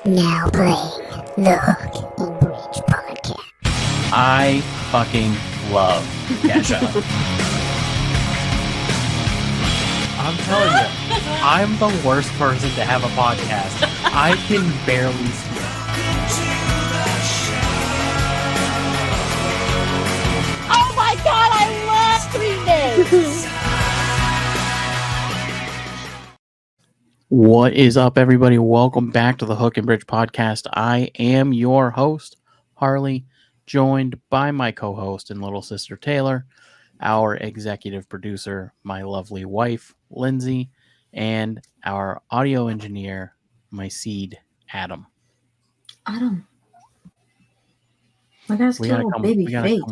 Now playing the Hook and Bridge podcast. I fucking love Kesha. I'm telling you, I'm the worst person to have a podcast. I can barely speak. Oh my god, I love doing this! What is up, everybody? Welcome back to the Hook and Bridge podcast. I am your host, Harley, joined by my co-host and little sister, Taylor, our executive producer, my lovely wife, Lindsay, and our audio engineer, my seed, Adam. Adam. Look at his cute little baby face.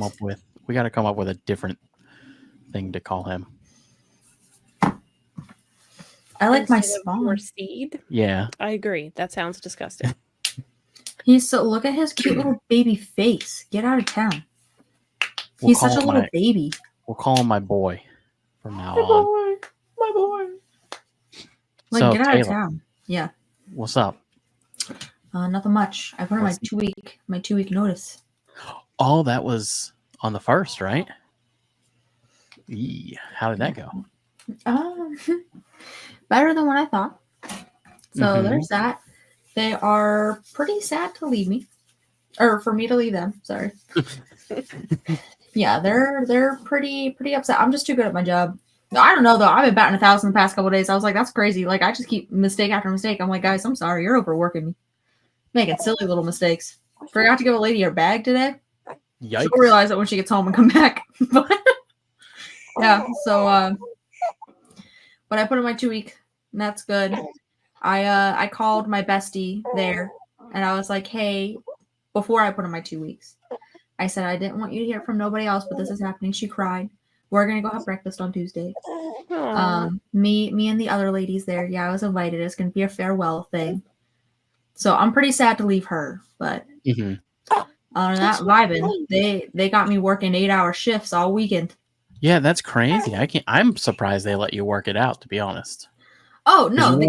We gotta come up with a different thing to call him. I like my spawn. Seed. Yeah. I agree. That sounds disgusting. Look at his cute little baby face. Get out of town. He's such a little baby. We'll call him my boy from now on. My boy. Like, So, get out Taylor, of town. Yeah. what's up? Nothing much. I put in my two week notice. Oh, that was on the 1st, right? How did that go? Better than what I thought. So there's that. They are pretty sad to leave me. Or for me to leave them, sorry. Yeah, they're pretty upset. I'm just too good at my job. I don't know though. I've been batting 1,000 the past couple of days. I was like, that's crazy. Like, I just keep mistake after mistake. I'm like, guys, I'm sorry. You're overworking me. Making silly little mistakes. Forgot to give a lady her bag today. Yikes. She'll realize it when she gets home and come back. But yeah, so but I put in my 2 week, and that's good. I called my bestie there, and I was like, hey, before I put in my 2 weeks, I said I didn't want you to hear from nobody else, but this is happening. She cried. We're gonna go have breakfast on Tuesday. Me and the other ladies there. Yeah, I was invited. It's gonna be a farewell thing. So I'm pretty sad to leave her, but other than that, vibing. They got me working 8-hour shifts all weekend. Yeah, that's crazy. I'm surprised they let you work it out, to be honest. Oh no,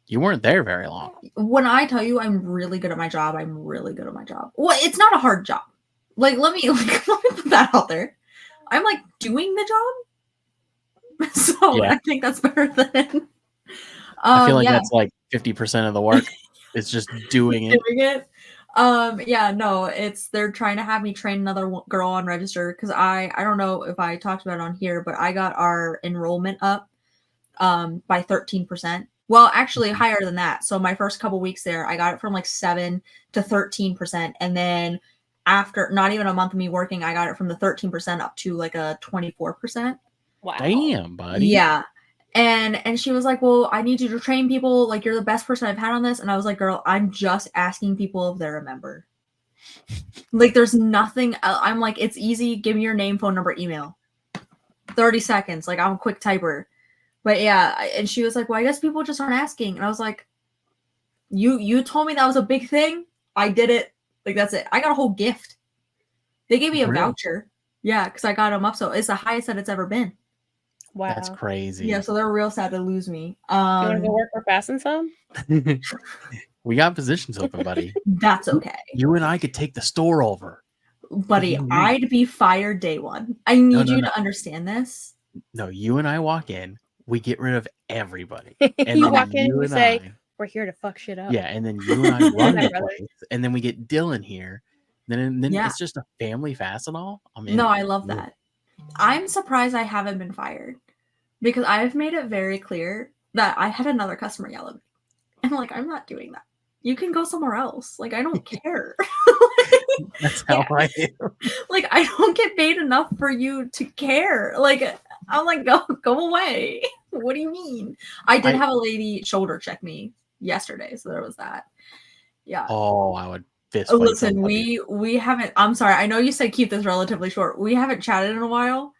You weren't there very long. When I tell you I'm really good at my job, I'm really good at my job. Well, it's not a hard job. Like, let me put that out there. I'm like doing the job. So yeah. I think that's better than I feel like that's like 50% of the work. It's just doing it. Yeah, no, they're trying to have me train another girl on register because I don't know if I talked about it on here, but I got our enrollment up by 13%. Well, actually higher than that. So my first couple weeks there, I got it from like 7 to 13. And then after not even a month of me working, I got it from the 13% up to like a 24%. Wow. Damn, buddy. Yeah. And she was like, well, I need you to train people. Like, you're the best person I've had on this. And I was like, girl, I'm just asking people if they're a member. Like, there's nothing. I'm like, it's easy. Give me your name, phone number, email. 30 seconds. Like, I'm a quick typer. But yeah, and she was like, well, I guess people just aren't asking. And I was like, you told me that was a big thing. I did it. Like, that's it. I got a whole gift. They gave me a voucher. Yeah, because I got them up. So it's the highest that it's ever been. Wow. That's crazy. Yeah, so they're real sad to lose me. You want to go work for Fast and Some? We got positions open, buddy. That's okay. You and I could take the store over. Buddy, I'd be fired day one. I need you to understand this. No, you and I walk in, we get rid of everybody. And you walk in and you say, we're here to fuck shit up. Yeah, and then you and I run the place, and then we get Dylan here. Then it's just a family fast and all. No, I love that. I'm surprised I haven't been fired because I've made it very clear that I had another customer yell at me. And like, I'm not doing that. You can go somewhere else. Like, I don't care. That's how I am. Like, I don't get paid enough for you to care. Like, I'm like, go away. What do you mean? I did have a lady shoulder check me yesterday, so there was that. Yeah. Oh, I would fist. Listen, we haven't. I'm sorry. I know you said keep this relatively short. We haven't chatted in a while.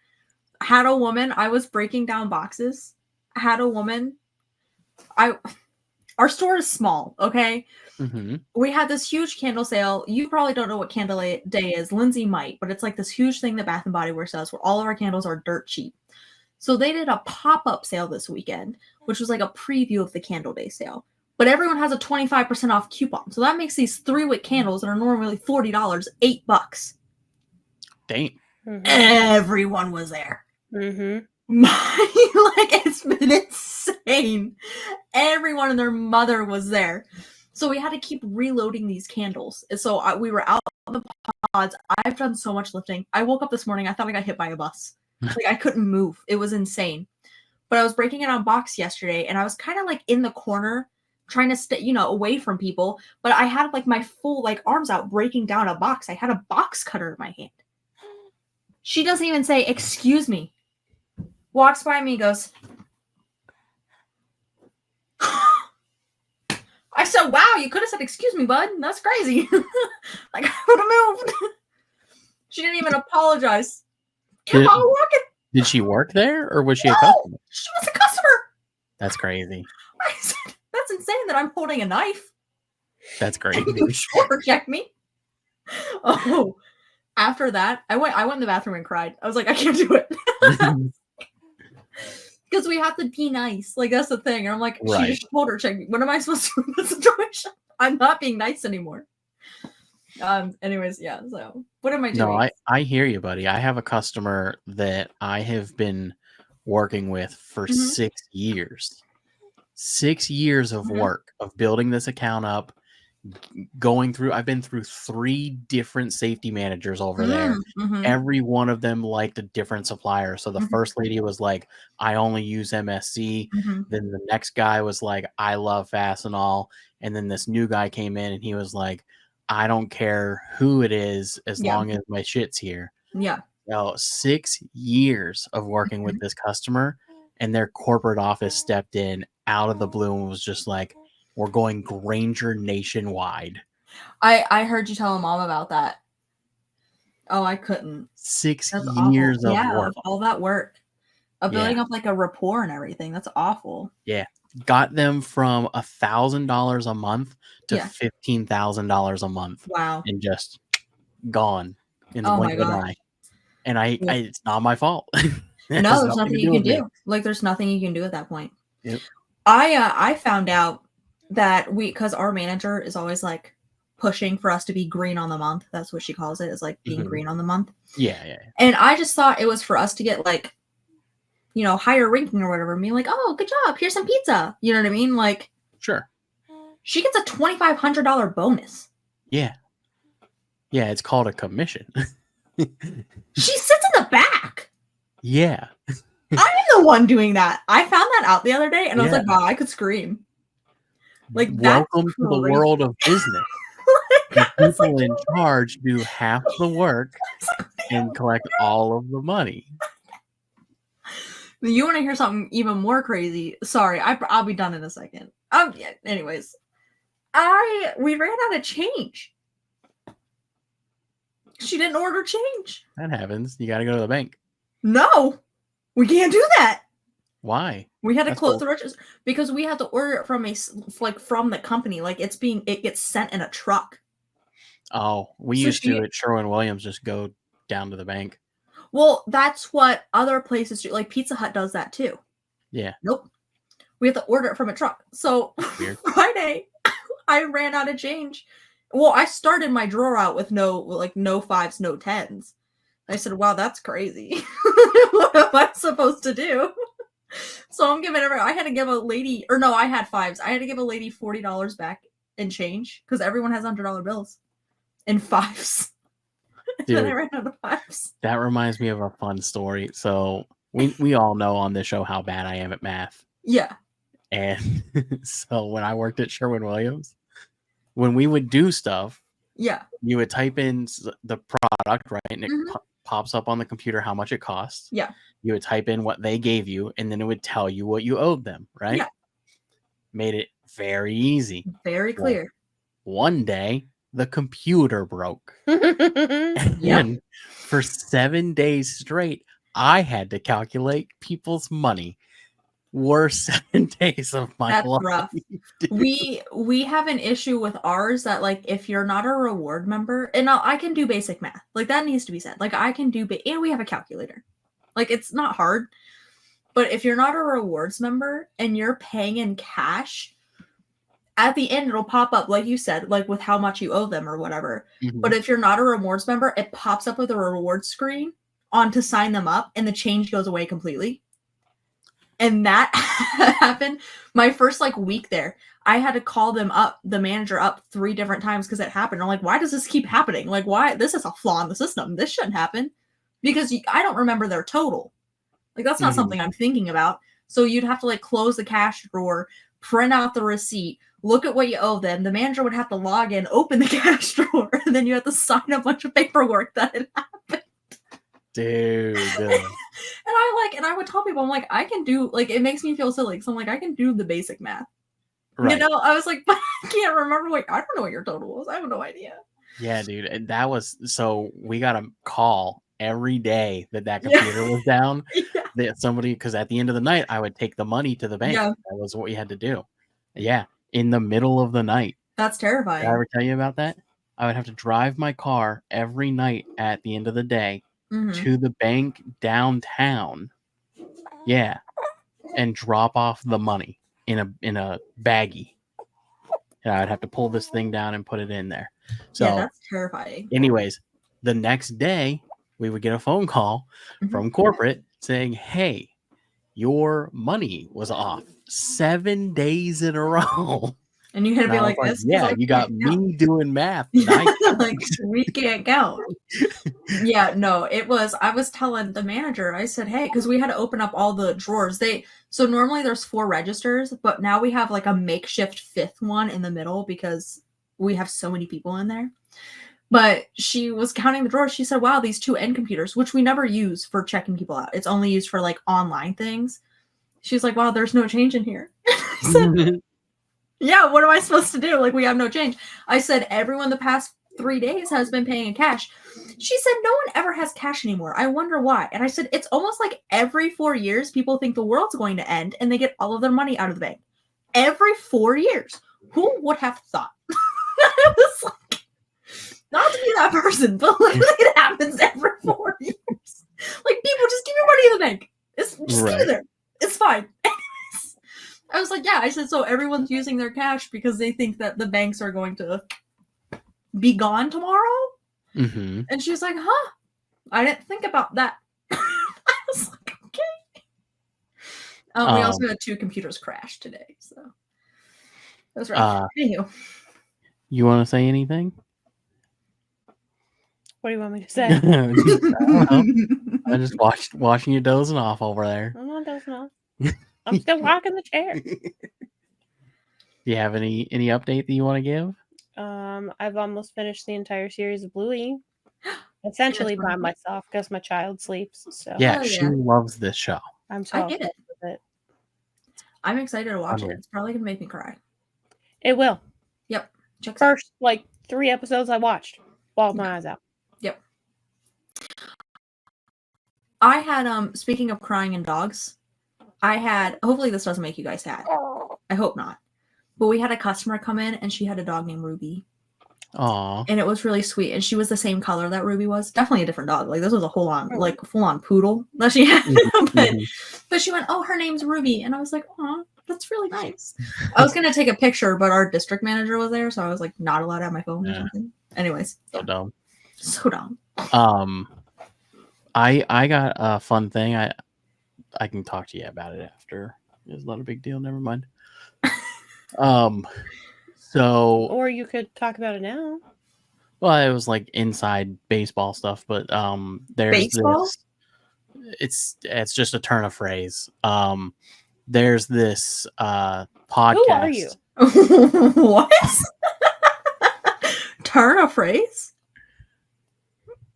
Had a woman. I was breaking down boxes. Had a woman. Our store is small. Okay. We had this huge candle sale. You probably don't know what Candle Day is. Lindsay might, but it's like this huge thing that Bath and Body Works does where all of our candles are dirt cheap. So they did a pop-up sale this weekend, which was like a preview of the Candle Day sale. but everyone has a 25% off coupon. So that makes these 3-wick candles that are normally $40, $8. Dang. Mhm. Everyone was there. Mhm. Like, it's been insane. Everyone and their mother was there. So we had to keep reloading these candles. And so we were out on the pods. I've done so much lifting. I woke up this morning. I thought I got hit by a bus. Like, I couldn't move. It was insane. But I was breaking it on box yesterday, and I was kind of like in the corner trying to stay, away from people. But I had like my full like arms out breaking down a box. I had a box cutter in my hand. She doesn't even say, "Excuse me." Walks by me, goes, I said, "Wow, you could have said, 'Excuse me, bud.' That's crazy." Like, I would have moved. She didn't even apologize. Kept on walking. Did she work there, or was she a No, customer? she was a customer. That's crazy. I said, "That's insane that I'm holding a knife. That's And crazy. you shoulder check me." Oh, after that, I went in the bathroom and cried. I was like, I can't do it. Because we have to be nice. Like, that's the thing. And I'm like, Right. She just shoulder checked me. What am I supposed to do in this situation? I'm not being nice anymore. Anyways, yeah. So what am I doing? No, I hear you, buddy. I have a customer that I have been working with for 6 years. 6 years of work of building this account up, I've been through 3 different safety managers over there. Every one of them liked a different supplier. So the first lady was like, "I only use MSC." Then the next guy was like, "I love Fastenal." And then this new guy came in and he was like, "I don't care who it is as long as my shit's here." Yeah. So 6 years of working with this customer, and their corporate office stepped in out of the blue and was just like, "We're going Granger nationwide." I heard you tell mom about that. Oh, I couldn't. 6 That's years awful. of work. Of all that work. Of building up like a rapport and everything. That's awful. Yeah. Got them from $1,000 a month to Yeah. $15,000 a month. Wow. And just gone in the Oh blink my of an gosh. eye. And it's not my fault. It No, has there's nothing to you can with me. do. Like, there's nothing you can do at that point. Yep. I found out that because our manager is always like pushing for us to be green on the month. That's what she calls it, is like being green on the month. Yeah. And I just thought it was for us to get like, higher ranking or whatever. Me like, "Oh, good job. Here's some pizza." You know what I mean? Like, Sure. she gets a $2,500 bonus. Yeah. Yeah, it's called a commission. She sits in the back. Yeah. I'm the one doing that. I found that out the other day, and I was like, "Wow, I could scream." Like, welcome to the world of business. The people in charge do half the work and collect all of the money. You want to hear something even more crazy? Sorry, I'll be done in a second. Yeah, anyways, we ran out of change. She didn't order change. That happens. You got to go to the bank. No, we can't do that. Why? We had to close the register because we had to order it from from the company. Like, it gets sent in a truck. Oh, we used to at Sherwin-Williams just go down to the bank. Well, that's what other places do. Like, Pizza Hut does that too. Yeah. Nope. We have to order it from a truck. So Friday, I ran out of change. Well, I started my drawer out with no 5s, no 10s. I said, "Wow, that's crazy. What am I supposed to do?" So I'm giving I had to give a lady, or no, I had 5s. I had to give a lady $40 back in change because everyone has $100 bills and 5s. Dude, then I ran out of 5s. That reminds me of a fun story. So we all know on this show how bad I am at math. Yeah. And so when I worked at Sherwin-Williams, when we would do stuff, you would type in the product, right? And it pops up on the computer how much it costs. Yeah. You would type in what they gave you, and then it would tell you what you owed them, right? Yeah. Made it very easy. Very clear. One day, the computer broke. And for 7 days straight, I had to calculate people's money. Worst 7 days of my life. Rough. We have an issue with ours that, like, if you're not a reward member, and I can do basic math, like, that needs to be said. Like, I can do, and we have a calculator. Like, it's not hard. But if you're not a rewards member and you're paying in cash, at the end it'll pop up like you said, like with how much you owe them or whatever. Mhm. But if you're not a rewards member, it pops up with a reward screen on to sign them up, and the change goes away completely. And that happened my first like week there. I had to call them up, the manager up 3 different times because it happened. I'm like, why does this keep happening? Like, why? This is a flaw in the system. This shouldn't happen because I don't remember their total. Like, that's not something I'm thinking about. So you'd have to like close the cash drawer, print out the receipt, look at what you owe them. The manager would have to log in, open the cash drawer, and then you have to sign a bunch of paperwork that it happened. Dude. And I would tell people, I'm like, I can do, like, it makes me feel silly. So I'm like, I can do the basic math. Right. You know, I was like, but I can't remember I don't know what your total was. I have no idea. Yeah, dude. And that was, so we got a call every day that computer was down. Yeah. That somebody, because at the end of the night, I would take the money to the bank. Yeah. That was what we had to do. Yeah. In the middle of the night. That's terrifying. Did I ever tell you about that? I would have to drive my car every night at the end of the day to the bank downtown. Yeah. And drop off the money in a baggie. And I would have to pull this thing down and put it in there. So yeah, that's terrifying. Anyways, the next day we would get a phone call from corporate saying, hey, your money was off 7 days in a row. And you had to And be I like, was this. Yeah, you got me doing math. Like, we can't count. Yeah, no, I was telling the manager, I said, hey, because we had to open up all the drawers. So normally there's 4 registers, but now we have like a makeshift 5th one in the middle because we have so many people in there. But she was counting the drawers. She said, wow, these 2 end computers, which we never use for checking people out. It's only used for like online things. She's like, wow, there's no change in here. I said, yeah, what am I supposed to do? Like, we have no change. I said, everyone the past 3 days has been paying in cash. She said, no one ever has cash anymore. I wonder why. And I said, it's almost like every 4 years, people think the world's going to end and they get all of their money out of the bank. Every 4 years. Who would have thought? I was like, not to be that person, but literally it happens every 4 years. Like, people just give your money in the bank. Just keep it there. It's fine. I was like, yeah. I said, so everyone's using their cash because they think that the banks are going to be gone tomorrow? Mm-hmm. And she was like, huh? I didn't think about that. I was like, okay. We also had 2 computers crash today, so that was right. Anywho. You want to say anything? What do you want me to say? I don't know. I just watching you dozing off over there. I'm not dozing off. I'm still rocking the chair. Do you have any update that you want to give? I've almost finished the entire series of Bluey. Essentially by myself because my child sleeps. So yeah, she loves this show. I get it. With it. I'm excited to watch it. It's probably gonna make me cry. It will. Yep. First, like 3 episodes I watched. Bawled my eyes out. Yep. I had speaking of crying and dogs, hopefully this doesn't make you guys sad. I hope not. But we had a customer come in and she had a dog named Ruby. Aww. And it was really sweet. And she was the same color that Ruby was. Definitely a different dog. Like, this was a full on poodle that she had. But she went, oh, her name's Ruby. And I was like, aw, that's really nice. I was going to take a picture, but our district manager was there. So I was like, not allowed to have my phone or something. Anyways. So dumb. So dumb. I got a fun thing. I can talk to you about it after. It's not a big deal. Never mind. So, or you could talk about it now. Well, it was like inside baseball stuff, but there's baseball? It's just a turn of phrase. There's this podcast. Who are you? What? Turn of phrase?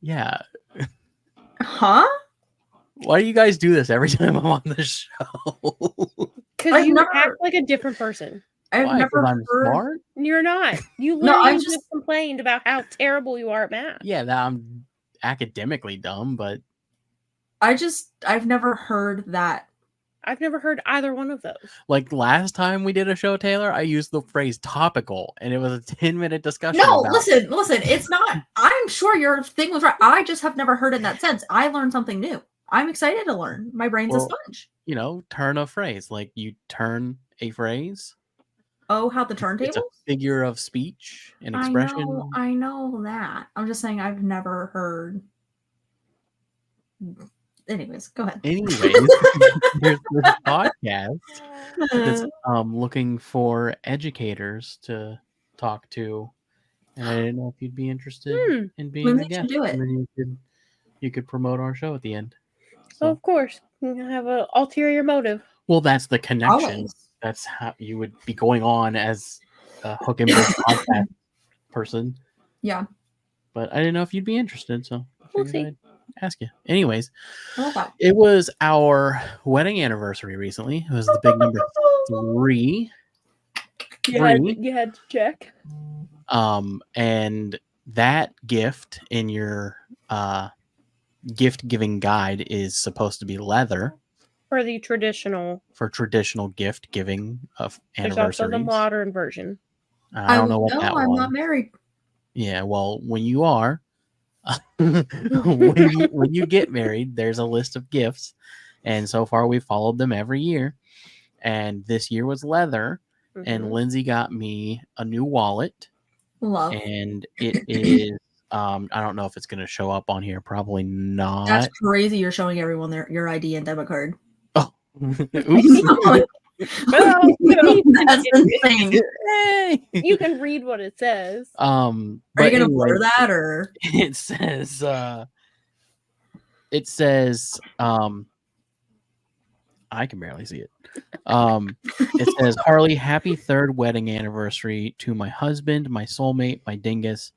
Yeah. Huh? Why do you guys do this every time I'm on the show? Because you act like a different person. I've never I'm smart? You're not. You literally just complained about how terrible you are at math. Yeah, that I'm academically dumb, but I've never heard that. I've never heard either one of those. Like last time we did a show, Taylor, I used the phrase topical, and it was a 10-minute discussion. No, listen, it's not. I'm sure your thing was right. I just have never heard it in that sense. I learned something new. I'm excited to learn. My brain's a sponge. Turn a phrase. Like you turn a phrase. Oh, how the It's turntables? a figure of speech and I expression. know that. I'm just saying I've never heard. Anyways, go ahead. Anyways, there's this podcast that's looking for educators to talk to, and I didn't know if you'd be interested in being Lindsay a should guest. do it. And then you could promote our show at the end. So, of course, you have an ulterior motive. Well, that's the connection. Always. That's how you would be going on as a Hook and Bridge podcast person. Yeah. But I didn't know if you'd be interested, so I We'll figured see. I'd ask you. Anyways, Okay. it was our wedding anniversary recently. It was the big number 3. You had to check. And that gift in your gift giving guide is supposed to be leather For the traditional. for traditional gift giving of There's also anniversaries. the modern version. I don't know what that I'm was. not married. Yeah, well, when you are, when you get married, there's a list of gifts, and so far we followed them every year. And this year was leather, and Lindsay got me a new wallet. Love. And it is. I don't know if it's going to show up on here. Probably not. That's crazy. You're showing everyone your ID and debit card. Oh, oops. That's insane. Hey. You can read what it says. Are you gonna blur that or? It says. It says. I can barely see it. It says, Harley, happy 3rd wedding anniversary to my husband, my soulmate, my dingus.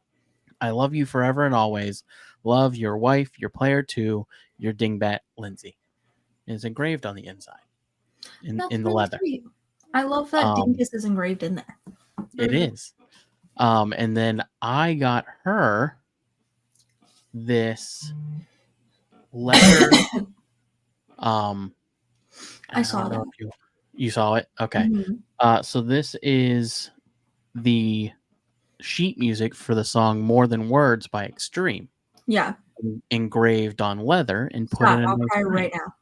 I love you forever and always. Love your wife, your player too, your dingbat, Lindsay. And it's engraved on the inside in the really leather. sweet. I love that dingus is engraved in there. It is. And then I got her this leather. I saw that. You saw it? Okay. Mm-hmm. So this is the sheet music for the song More Than Words by Extreme. Yeah. Engraved on leather and put Stop, in a I'll nice cry frame. right now.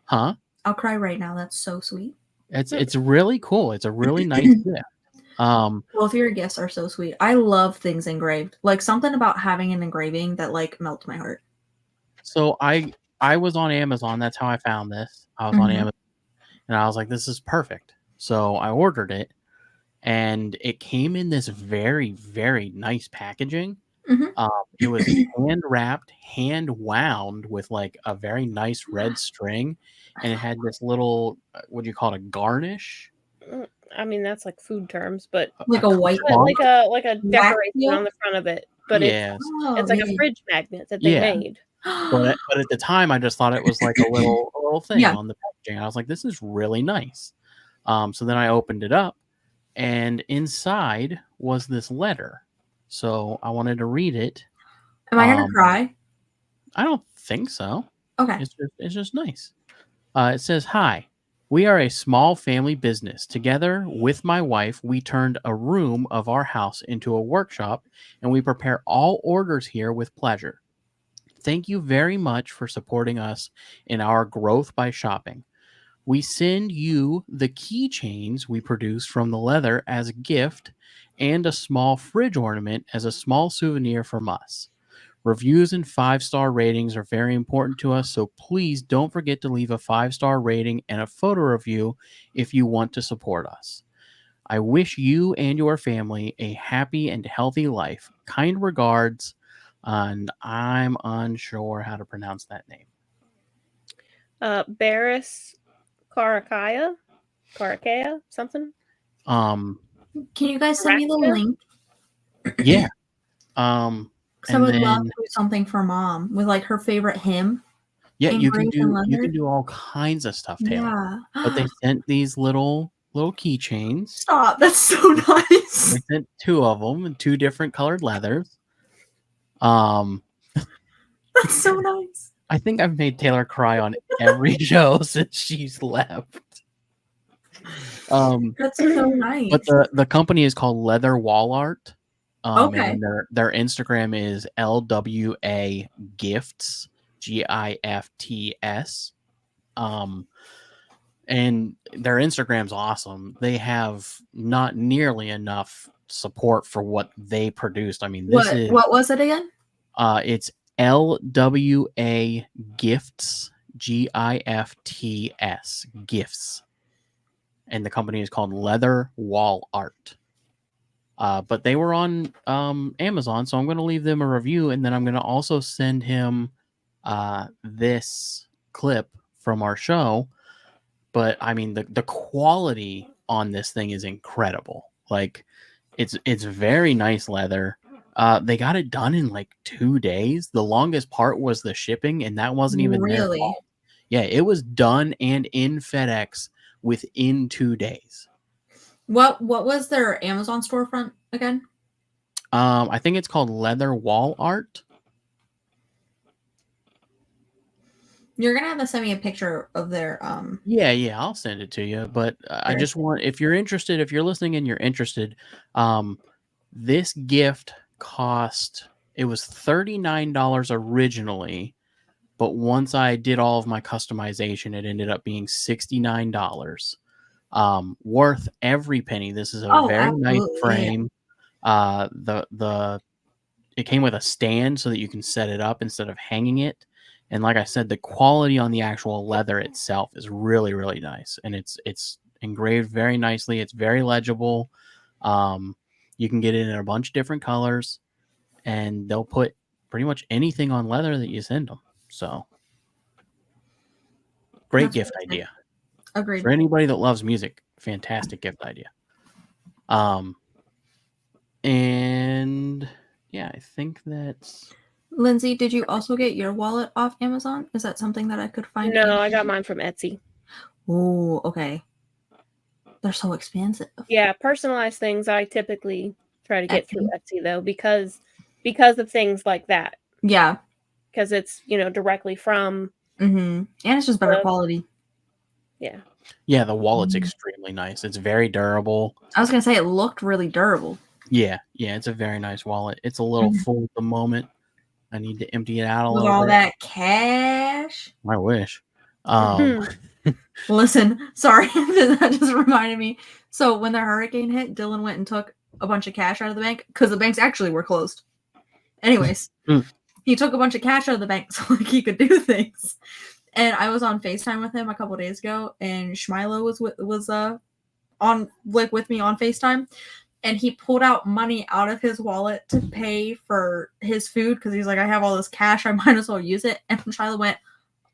Huh? I'll cry right now. That's so sweet. It's really cool. It's a really nice gift. Both of your gifts are so sweet. I love things engraved. Like something about having an engraving that like melts my heart. So I was on Amazon. That's how I found this. I was on Amazon and I was like, this is perfect. So I ordered it and it came in this very, very nice packaging. It was hand wrapped, hand wound with like a very nice red string, and it had this little, what do you call it, a garnish? I mean, that's like food terms, but like a white, like a decoration on the front of it. But yes. it's like a fridge magnet that they made. But at the time, I just thought it was like a little thing on the packaging. I was like, this is really nice. So then I opened it up, and inside was this letter. So I wanted to read it. Am I gonna cry? I don't think so. Okay. It's just nice. It says, "Hi, we are a small family business. Together with my wife, we turned a room of our house into a workshop, and we prepare all orders here with pleasure. Thank you very much for supporting us in our growth by shopping. We send you the keychains we produce from the leather as a gift and a small fridge ornament as a small souvenir from us. Reviews and 5-star ratings are very important to us, so please don't forget to leave a 5-star rating and a photo review if you want to support us. I wish you and your family a happy and healthy life. Kind regards," and I'm unsure how to pronounce that name. Barris Karakaya, something. Can you guys send me the link? Yeah. Because I would love to do something for Mom with like her favorite hymn. Yeah, you can do all kinds of stuff, Taylor. Yeah. But they sent these little keychains. Stop! That's so nice. They sent 2 of them in 2 different colored leathers. That's so nice. I think I've made Taylor cry on every show since she's left. That's so nice. But the company is called Leather Wall Art. Okay. And their Instagram is LWA Gifts, GIFTS. and their Instagram's awesome. They have not nearly enough support for what they produced. I mean, this is What was it again? it's LWA Gifts, GIFTS, Gifts, and the company is called Leather Wall Art. But they were on Amazon, so I'm going to leave them a review, and then I'm going to also send him this clip from our show. But I mean, the quality on this thing is incredible. Like, it's very nice leather. They got it done in like 2 days. The longest part was the shipping, and that wasn't even their Really? fault. Yeah, it was done and in FedEx within 2 days. What was their Amazon storefront again? I think it's called Leather Wall Art. You're gonna have to send me a picture of their Yeah, I'll send it to you. But I Sure. just want, if you're interested, if you're listening and you're interested, this gift cost, it was $39 originally, but once I did all of my customization, it ended up being $69. Worth every penny. This is a very nice absolutely, yeah. frame. It came with a stand so that you can set it up instead of hanging it. And like I said, the quality on the actual leather itself is really, really nice. And it's engraved very nicely. It's very legible. You can get it in a bunch of different colors, and they'll put pretty much anything on leather that you send them. So great That's gift perfect. idea. Agreed. For anybody that loves music, fantastic gift idea. And yeah, I think that's... Lindsay, did you also get your wallet off Amazon? Is that something that I could find? No, I got mine from Etsy. Oh, okay. They're so expensive. Yeah, personalized things I typically try to get through Etsy though, because of things like that. Yeah. Because it's, directly from. And it's just better quality. Yeah. Yeah, the wallet's extremely nice. It's very durable. I was gonna say it looked really durable. Yeah, it's a very nice wallet. It's a little full at the moment. I need to empty it out a With little all bit. that cash. I wish. Listen, sorry, that just reminded me. So when the hurricane hit, Dylan went and took a bunch of cash out of the bank because the banks actually were closed. Anyways, he took a bunch of cash out of the bank so like he could do things. And I was on FaceTime with him a couple days ago, and Shmilo was on like with me on FaceTime, and he pulled out money out of his wallet to pay for his food because he's like, I have all this cash, I might as well use it. And Shmilo went,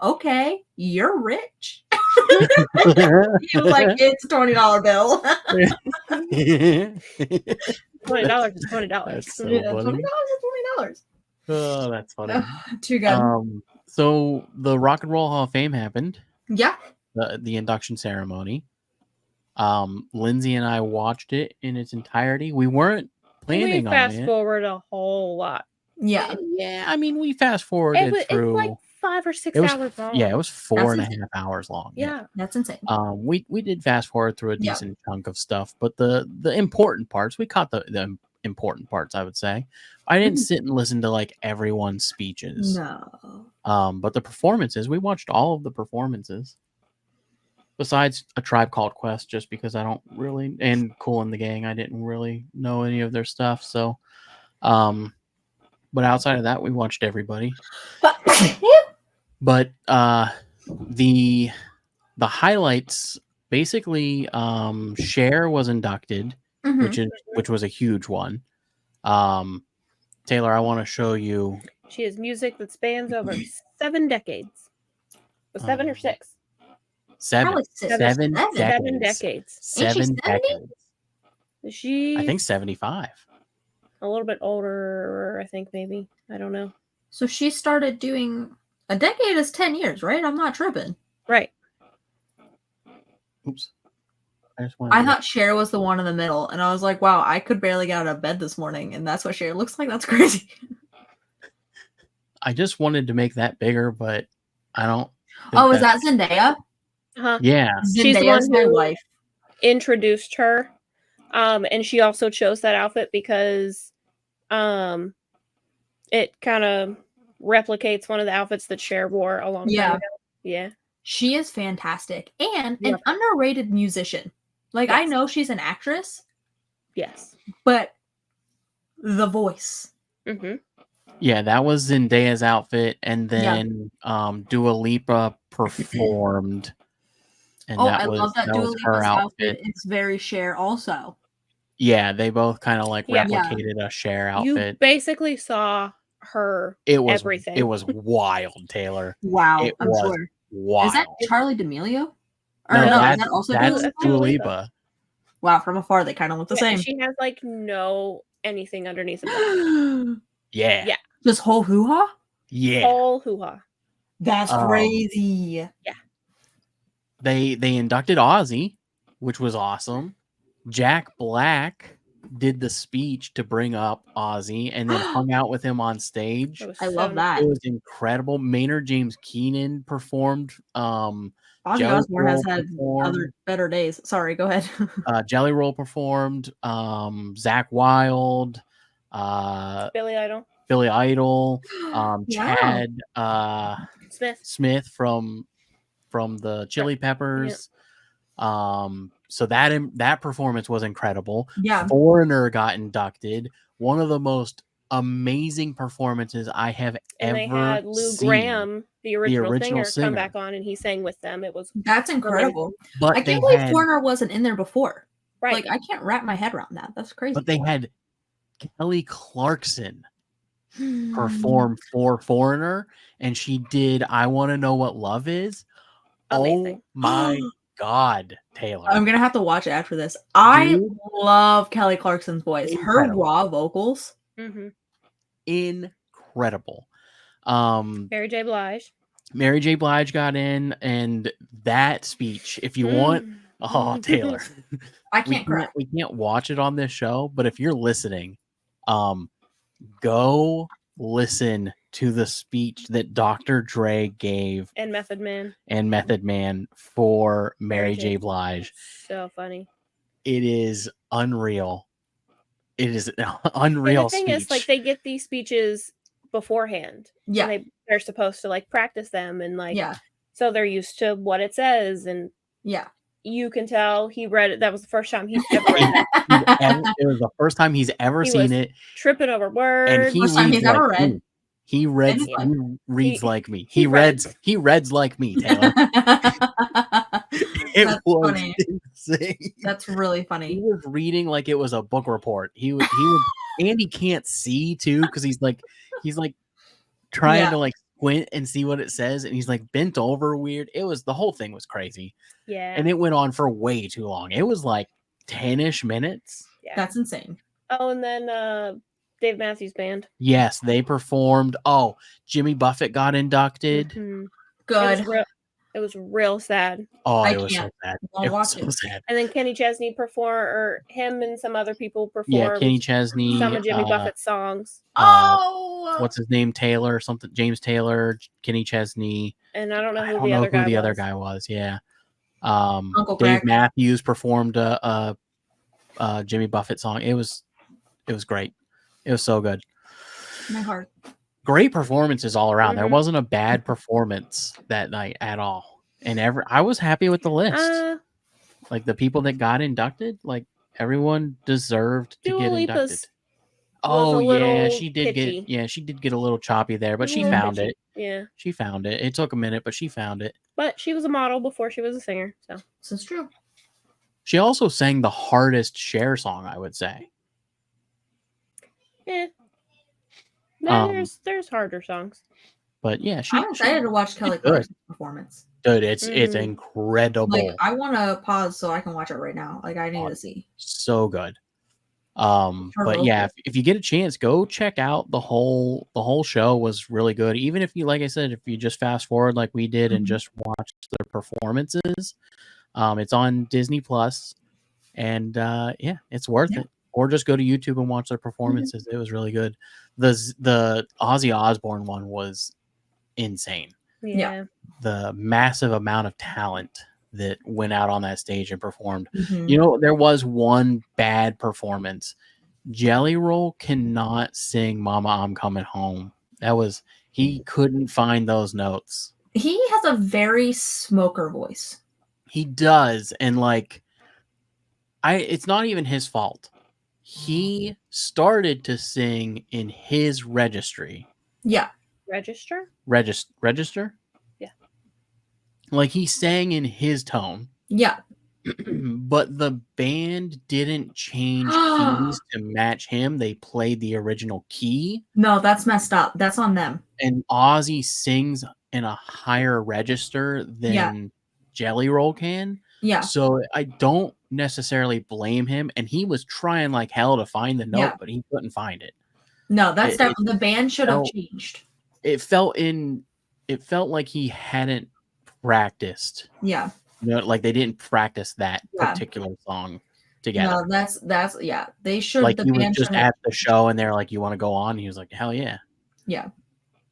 okay, you're rich. He was like, it's a $20 bill. $20 is $20. That's so Yeah, funny. $20 is $20. Oh, that's funny. Too good. So the Rock and Roll Hall of Fame happened. Yeah. The induction ceremony. Lindsay and I watched it in its entirety. We weren't planning on it. We fast forward a whole lot. Yeah. Yeah, I mean, we fast forwarded through. It's like 5 or 6 hours long. Yeah, it was 4.5 hours long. Yeah, that's insane. We did fast forward through a decent chunk of stuff, but the important parts, we caught the important parts, I would say. I didn't sit and listen to like everyone's speeches. No. But the performances, we watched all of the performances. Besides A Tribe Called Quest, just because I don't really, and Kool and the Gang, I didn't really know any of their stuff. So, but outside of that, we watched everybody. But the highlights, basically, Cher was inducted, which was a huge one. Taylor, I want to show you. She has music that spans over 7 decades. 7 or 6. 7 decades. 7 decades. 7 decades. Is she? I think 75. A little bit older, I think, maybe. I don't know. So she started doing... A decade is 10 years, right? I'm not tripping. Right. Oops. I thought Cher was the one in the middle, and I was like, wow, I could barely get out of bed this morning, and that's what Cher looks like? That's crazy. I just wanted to make that bigger, but I don't... Oh, is that Zendaya? Uh-huh. Yeah. She's the one my who wife. Introduced her. And she also chose that outfit because it kind of replicates one of the outfits that Cher wore a long time ago. Yeah. She is fantastic and Yep. an underrated musician. Like, I Yes. know she's an actress, Yes. but the voice. Mm-hmm. Yeah, that was Zendaya's outfit, and Yeah. then Dua Lipa performed, and Oh, that I was love that that Dua was her Lipa's outfit. outfit. It's very Cher also. Yeah, they both kind of like Yeah. replicated a Cher You outfit. basically saw her everything. It was wild, Taylor. Wow, It I'm was sure. wild. Is that Charlie D'Amelio? Or No, no, is that's that also Dua Dua Lipa? Lipa. Wow, from afar they kind of look the same. She has like no anything underneath of that. Yeah. Yeah. Just whole hoo-ha? Yeah. Whole hoo-ha. That's crazy. They inducted Ozzy, which was awesome. Jack Black did the speech to bring up Ozzy and then hung out with him on stage. I love that. It was incredible. Maynard James Keenan performed. Ozzy Jelly Osbourne has Roll had performed. other better days. Sorry, go ahead. Jelly Roll performed. Zach Wilde. Billy Idol. Billy Idol. Wow. Chad Smith from the Chili Peppers. So that performance was incredible. Yeah. Foreigner got inducted. One of the most amazing performances I have and ever they had Lou seen. Graham, the original singer, come singer. back on and he sang with them. It was That's incredible. But I can't believe Foreigner wasn't in there before. right. Like, I can't wrap my head around that. That's crazy. But they had Kelly Clarkson perform for Foreigner, and she did I Want to Know What Love Is. Amazing. Oh my God, Taylor. I'm gonna have to watch it after this. I Dude. love Kelly Clarkson's voice. Incredible. Her raw vocals. Mm-hmm. Incredible. Mary J. Blige. Mary J. Blige got in, and that speech, if you want, Taylor, I can't cry. we can't watch it on this show, but if you're listening, go listen to the speech that Dr. Dre gave And Method Man for Mary J. Blige. So funny. It is unreal. It is an unreal And the thing speech. is, like, they get these speeches beforehand. Yeah. And they're supposed to like practice them and like Yeah. so they're used to what it says and Yeah. you can tell he read it. That was the first time he's ever read that. It was the first time he's ever seen it. Tripping over words. And he First time he's ever read. Me. He reads like me. He reads like me, Taylor. It was funny. insane. That's really funny. He was reading like it was a book report. He was and he can't see too because he's like trying to like squint and see what it says, and he's like bent over weird. The whole thing was crazy. Yeah. And it went on for way too long. It was like 10-ish minutes. Yeah. That's insane. Oh, and then Dave Matthews Band. Yes, they performed. Oh, Jimmy Buffett got inducted. Mm-hmm. Good. It was real sad. Oh, I it was so can't. sad. I'll It was watch so it. sad. And then Kenny Chesney him and some other people performed. Yeah, Kenny Chesney. Some of Jimmy Buffett's songs. What's his name? Taylor, something. James Taylor, Kenny Chesney. And I don't know I who don't the know other who guy the was. other guy was. Yeah. Uncle Dave Craig. Matthews performed a Jimmy Buffett song. It was great. It was so good. My heart. Great performances all around. There Mhm. wasn't a bad performance that night at all. And I was happy with the list. Like the people that got inducted, like everyone deserved to Dua get Lipa's inducted. Oh a yeah, little she did pitchy. get a little choppy there, but she A little found pitchy. it. Yeah. She found it. It took a minute, but she found it. But she was a model before she was a singer, so This is true. She also sang the hardest Cher song, I would say. yeah. There's harder songs. But yeah, I'm excited to watch Kelly good. Clarkson's performance. Dude, it's Mhm. incredible. Like, I want to pause so I can watch it right now. Like, I need to see. So good. Her But yeah, vocals. if you get a chance, go check out the whole show was really good. Even if you, like I said, if you just fast forward like we did and Mhm. just watch the performances, it's on Disney Plus, and yeah, it's worth it. Or just go to YouTube and watch their performances. It was really good. The Ozzy Osbourne one was insane. Yeah. The massive amount of talent that went out on that stage and performed. Mhm. You know, there was one bad performance. Jelly Roll cannot sing Mama I'm Coming Home. He couldn't find those notes. He has a very smoker voice. He does, and like, it's not even his fault. He started to sing in his registry. Yeah. Register? Register? Yeah. Like, he sang in his tone. Yeah. But the band didn't change keys to match him. They played the original key. No, that's messed up. That's on them. And Ozzy sings in a higher register than Jelly Roll can. Yeah. So I don't necessarily blame him. And he was trying like hell to find the note, but he couldn't find it. No, that's definitely the band should have changed. It felt like he hadn't practiced. Yeah. You know, like they didn't practice that particular song together. No, that's yeah. They should. Like the he was band just at the show, and they're like, "You want to go on?" And he was like, "Hell yeah!" Yeah.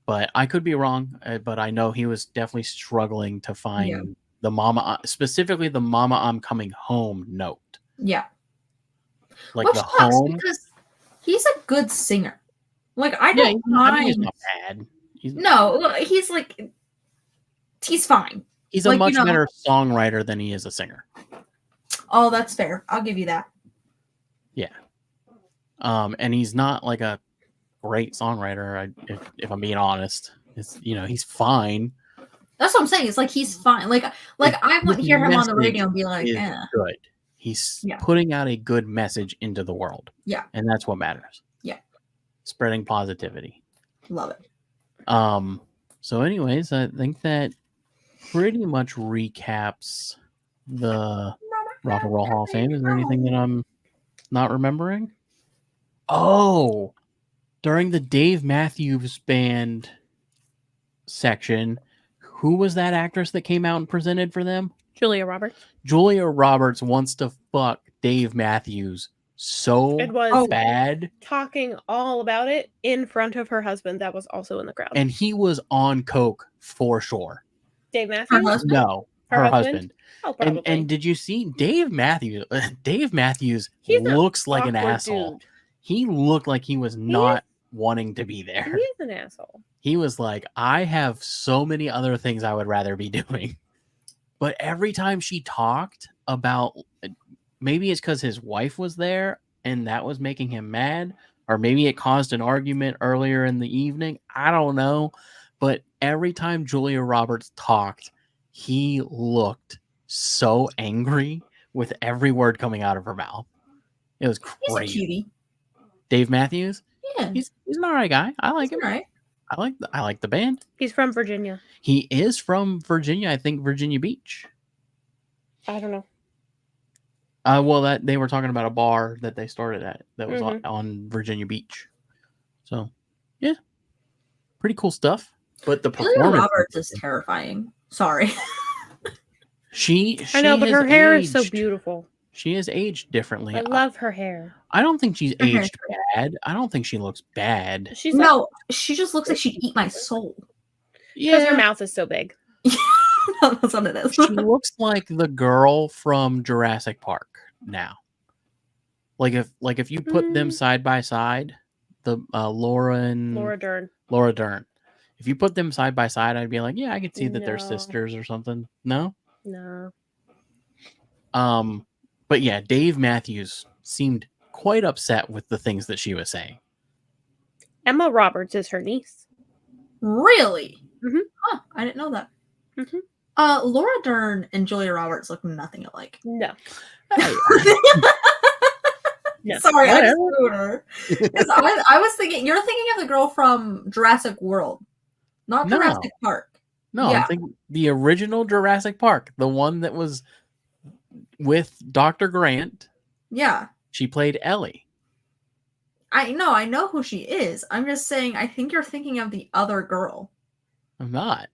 But I could be wrong. But I know he was definitely struggling to find the "Mama," specifically the "Mama, I'm coming home" note. Yeah. Like which the sucks home, because he's a good singer. Like I don't mind. I mean, he's not bad. He's like he's fine. He's a much better songwriter than he is a singer. Oh, that's fair. I'll give you that. Yeah. And he's not like a great songwriter. If I'm being honest, it's he's fine. That's what I'm saying. It's like he's fine. Like I wouldn't hear him on the radio and be like, good. He's putting out a good message into the world. Yeah. And that's what matters. Yeah. Spreading positivity. Love it. So anyways, I think that pretty much recaps the Rock and Roll Hall of Fame. Is there anything that I'm not remembering? Oh, during the Dave Matthews Band section, who was that actress that came out and presented for them? Julia Roberts. Julia Roberts wants to fuck Dave Matthews so bad. Talking all about it in front of her husband that was also in the crowd. And he was on coke for sure. Dave Matthews? No, her husband. Oh, probably. And did you see Dave Matthews? Dave Matthews looks like an asshole. Dude. He looked like he was not wanting to be there. He's an asshole. He was like, I have so many other things I would rather be doing. But every time she talked about, maybe it's because his wife was there and that was making him mad, or maybe it caused an argument earlier in the evening. I don't know. But every time Julia Roberts talked, he looked so angry with every word coming out of her mouth. It was crazy. He's a cutie. Dave Matthews? Yeah. He's an all right guy. I like him. All right. I like the band. He's from Virginia. He is from Virginia, I think Virginia Beach. I don't know. Well, that they were talking about a bar that they started at that was on Virginia Beach. So, yeah, pretty cool stuff. But the performance, Julia Roberts is terrifying. Sorry. I know, but her hair is so beautiful. She has aged differently. I love her hair. I don't think she's aged bad. I don't think she looks bad. She just looks like she'd eat my soul. Because her mouth is so big. That's what it is. She looks like the girl from Jurassic Park now. Like if you put them side by side, the Laura Dern. If you put them side by side, I'd be like, yeah, I could see that they're sisters or something. No? No. But yeah, Dave Matthews seemed quite upset with the things that she was saying. Emma Roberts is her niece. Really? Mm-hmm. Huh, I didn't know that. Mm-hmm. Laura Dern and Julia Roberts look nothing alike. No. No. Sorry, I screwed her. I was thinking, you're thinking of the girl from Jurassic World, not Jurassic Park. No, I'm thinking the original Jurassic Park, the one that was with Dr. Grant. Yeah. She played Ellie. I know who she is. I'm just saying, I think you're thinking of the other girl. I'm not.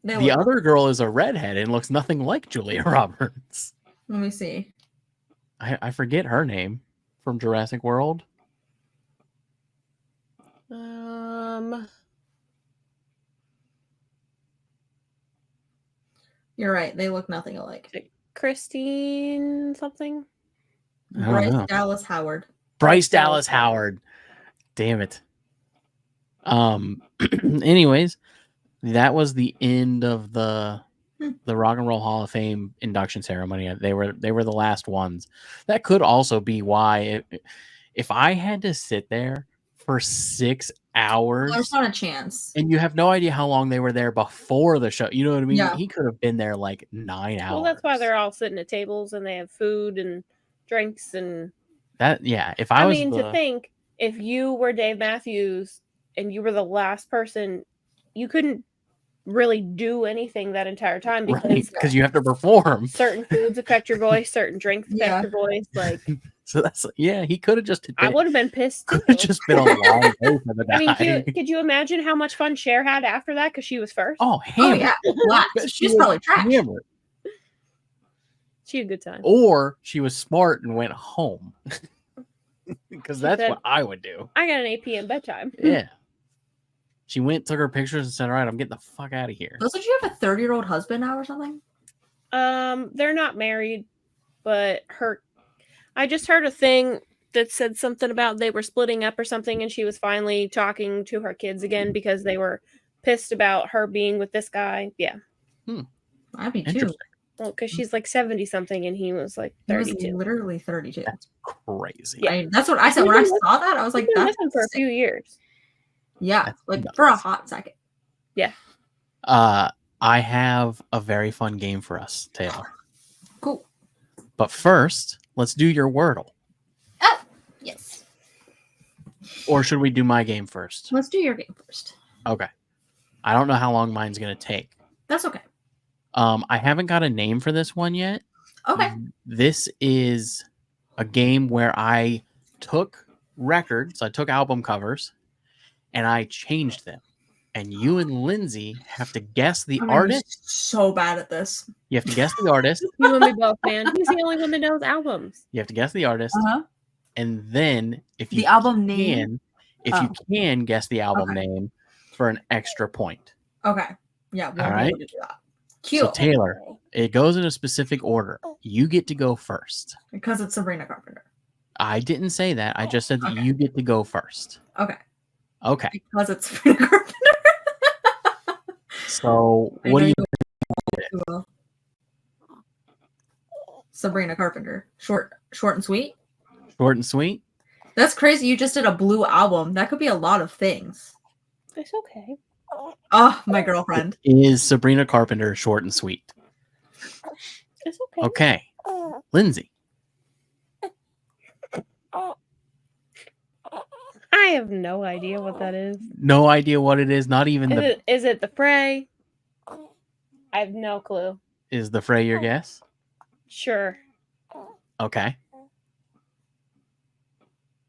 The other girl is a redhead and looks nothing like Julia Roberts. Let me see. I forget her name from Jurassic World. You're right. They look nothing alike. Christine something? Bryce Dallas Howard. Bryce Dallas Howard. Damn it. Anyways, that was the end of the Rock and Roll Hall of Fame induction ceremony. They were the last ones. That could also be why if I had to sit there for 6 hours, There's not a chance. and you have no idea how long they were there before the show. You know what I mean? Yeah. He could have been there like 9 hours. Well, that's why they're all sitting at tables and they have food and drinks and that. Yeah, if I I was mean, to think if you were Dave Matthews and you were the last person, you couldn't really do anything that entire time because you have to perform. Certain foods affect your voice, certain drinks affect your voice. Like, so that's he could have just. I would have been pissed too. Could have just been a long day for the guy. I mean, could you imagine how much fun Cher had after that because she was first? Oh, hammered. Yeah, she's probably trash. Hammered. She had a good time. Or she was smart and went home. Because that's what I would do. I got an 8 p.m. bedtime. Yeah. She went, took her pictures, and said, all right, I'm getting the fuck out of here. Doesn't she have a 30-year-old husband now or something? They're not married, but I just heard a thing that said something about they were splitting up or something, and she was finally talking to her kids again because they were pissed about her being with this guy. Yeah. I'd be too. Well, because she's like 70-something and he was like 32. He was literally 32. That's crazy. Yeah. That's what I said. When I saw that, I was like, that's for a few years. Yeah, that's like nuts. for a hot second. Yeah. I have a very fun game for us, Taylor. Cool. But first, let's do your Wordle. Oh, yes. Or should we do my game first? Let's do your game first. Okay. I don't know how long mine's going to take. That's okay. I haven't got a name for this one yet. Okay. This is a game where I took records, I took album covers, and I changed them. And you and Lindsay have to guess the artist. So bad at this. You have to guess the artist. You and me both, man. He's the only one that knows albums. You have to guess the artist. And then if you the album name, you can guess the album name for an extra point. Okay. Yeah. All right. To do that. Cute. So Taylor, it goes in a specific order. You get to go first. Because it's Sabrina Carpenter. I didn't say that. I just said that you get to go first. Okay. Okay. Because it's Sabrina Carpenter. So what do you Sabrina Carpenter. Short and sweet? Short and sweet? That's crazy. You just did a Blue album. That could be a lot of things. It's okay. Oh, my girlfriend. Is Sabrina Carpenter short and sweet? It's okay. Okay. Lindsay. I have no idea what that is. No idea what it is. Not even Is it the Fray? I have no clue. Is the Fray your guess? Sure. Okay.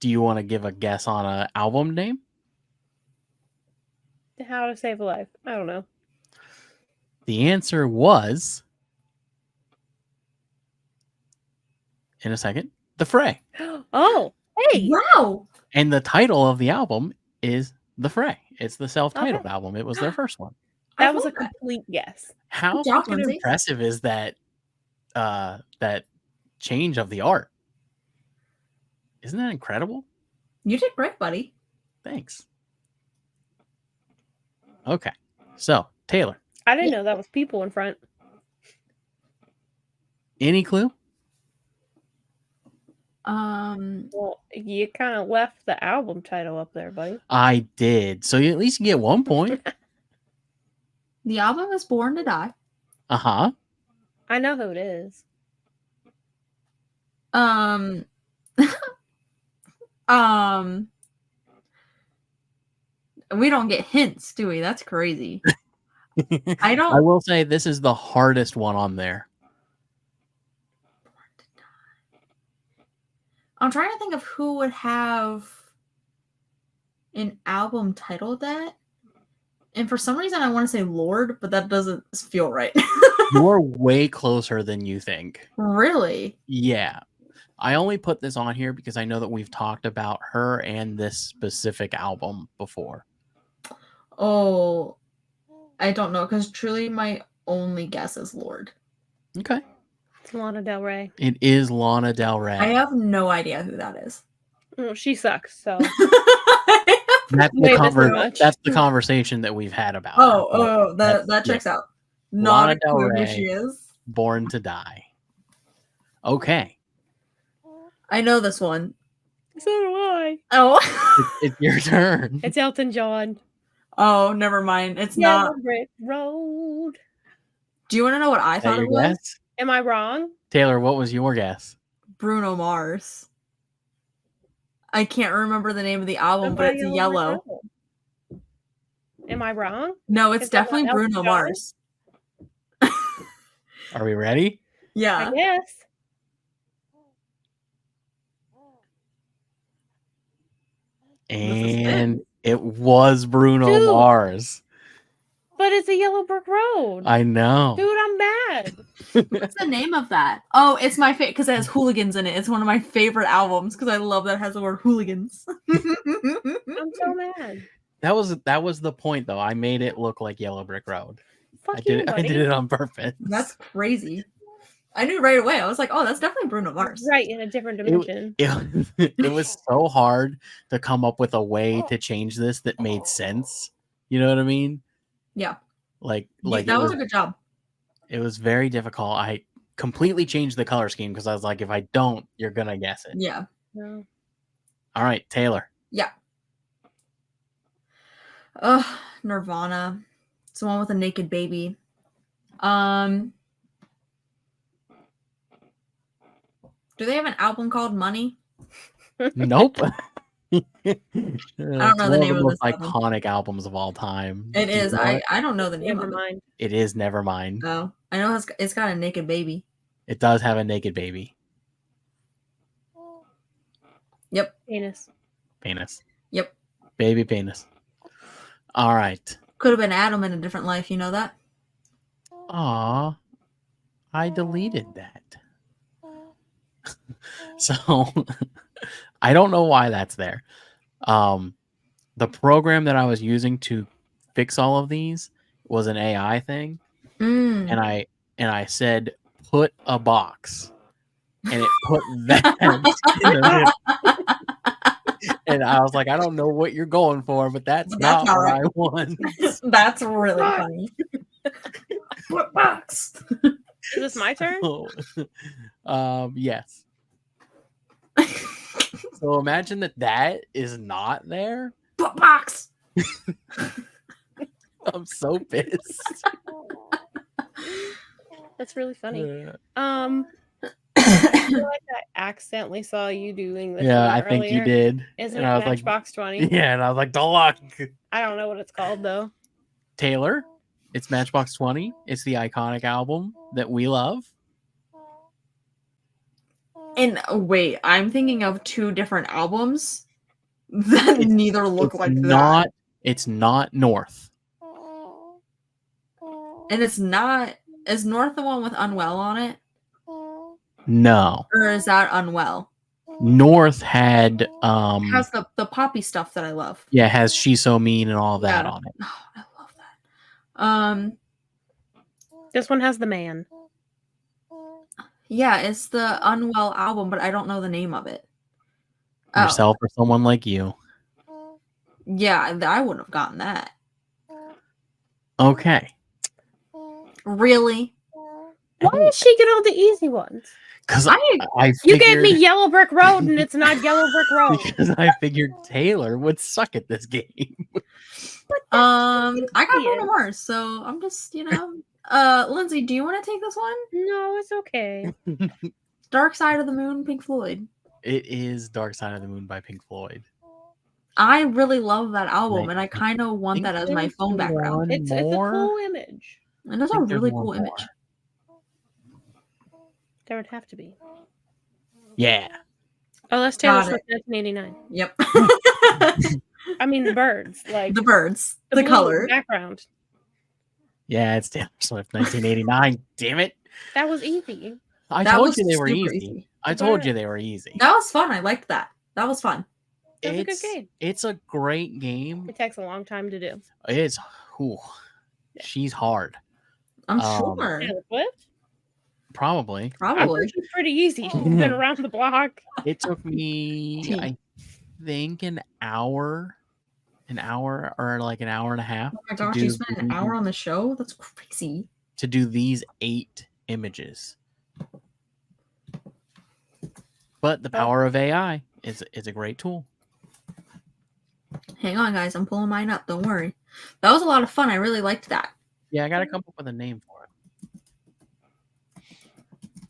Do you want to give a guess on an album name? How to Save a Life. I don't know. The answer was, in a second, The Fray. Oh, hey. Wow. And the title of the album is The Fray. It's the self-titled album. It was their first one. That was a complete guess. How fucking impressive is that that change of the art? Isn't that incredible? You did great, buddy. Thanks. Okay. So, Taylor. I didn't know that was people in front. Any clue? Well, you kind of left the album title up there, buddy. I did. So you at least get 1 point. The album is Born to Die. Uh-huh. I know who it is. We don't get hints, do we? That's crazy. I will say this is the hardest one on there. I'm trying to think of who would have an album titled that. And for some reason I want to say Lord, but that doesn't feel right. You're way closer than you think. Really? Yeah. I only put this on here because I know that we've talked about her and this specific album before. Oh, I don't know, because truly my only guess is Lord. Okay. It's Lana Del Rey. It is Lana Del Rey. I have no idea who that is. Oh, she sucks, so. I That's Way bit too much. That's the conversation that we've had about. Oh, That's- that checks out. Not Lana a Del clue who Rey. she is. Born to Die. Okay, I know this one. So do I. Oh. it's your turn. It's Elton John. Oh, never mind. It's Yellow not. Brick Road. Do you want to know what I Is that thought your it was? guess? Am I wrong? Taylor, what was your guess? Bruno Mars. I can't remember the name of the album, but it's Brick yellow. Road. Am I wrong? No, it's Is that definitely not Elton Bruno John? Mars. Are we ready? Yeah. I guess. And it was Bruno Dude. Mars. But it's a Yellow Brick Road. I know. Dude, I'm bad. What's the name of that? Oh, it's my favorite because it has hooligans in it. It's one of my favorite albums because I love that it has the word hooligans. I'm so mad. That was the point, though. I made it look like Yellow Brick Road. Fuck I did you, it. buddy. I did it on purpose. That's crazy. I knew right away. I was like, oh, that's definitely Bruno Mars. Right, in a different dimension. It was so hard to come up with a way to change this that made sense. You know what I mean? Yeah. Like That was a good job. It was very difficult. I completely changed the color scheme because I was like, if I don't, you're gonna guess it. Yeah. No. All right, Taylor. Yeah. Nirvana. It's the one with a naked baby. Do they have an album called Money? Nope. I don't know the name of most this album. iconic albums of all time. It Do you is. know it? I don't know the name Never of it. mind. It is Nevermind. Oh, I know it's got a naked baby. It does have a naked baby. Yep. Penis. Penis. Yep. Baby penis. All right. Could have been Adam in a different life. You know that? Aw. I deleted that. So I don't know why that's there. The program that I was using to fix all of these was an AI thing, Mm. and I said put a box, and it put that in the middle. And I was like, I don't know what you're going for, but that's not what right. I want. That's really funny. What box? Is this my turn? Yes. So imagine that is not there. What box? I'm so pissed. That's really funny. Uh, I feel like I accidentally saw you doing this. yeah, one I think you earlier. did. Isn't And it I was like, Matchbox 20? yeah, and I was like, the luck. I don't know what it's called though. Taylor, it's Matchbox 20. It's the iconic album that we love. And wait, I'm thinking of two different albums that neither look like that. It's not North. And it's not. Is North the one with Unwell on it? No. Or is that Unwell? North had It has the poppy stuff that I love. yeah, it has She's So Mean and all that Yeah. on it. Oh, I love that. This one has the man. Yeah, it's the Unwell album, but I don't know the name of it. Oh, Yourself or Someone Like You. yeah, I wouldn't have gotten that. Okay. Really? Why does she get all the easy ones? Because I You gave me Yellow Brick Road and it's not Yellow Brick Road. because I figured Taylor would suck at this game. I got Idiot. Bruno Mars, so I'm just, Lindsay, do you want to take this one? No, it's okay. Dark Side of the Moon, Pink Floyd. It is Dark Side of the Moon by Pink Floyd. I really love that album, Right. and I kind of want Think that as my there's phone background. one It's a more? cool image. And it's a think there's really one cool more. image. There would have to be. Yeah. Oh, that's Taylor Got Swift 1989. Yep. I mean the birds, like The birds, the blue color. background. Yeah, it's Taylor Swift 1989. Damn it. That was easy. I That told was you they were super easy. I told you they were easy. That was fun. I liked that. That was fun. That was a good game. It's a great game. It takes a long time to do. It's she's hard. I'm Um, sure. Taylor Swift? Probably. I Probably. heard she's pretty easy. She's been around the block. It took me, I think, an hour an hour or like an hour and a half. Oh my gosh, you spent an hour on the show? That's crazy. To do these 8 images. But the power of AI is a great tool. Hang on, guys. I'm pulling mine up. Don't worry. That was a lot of fun. I really liked that. Yeah, I got to come up with a name for it.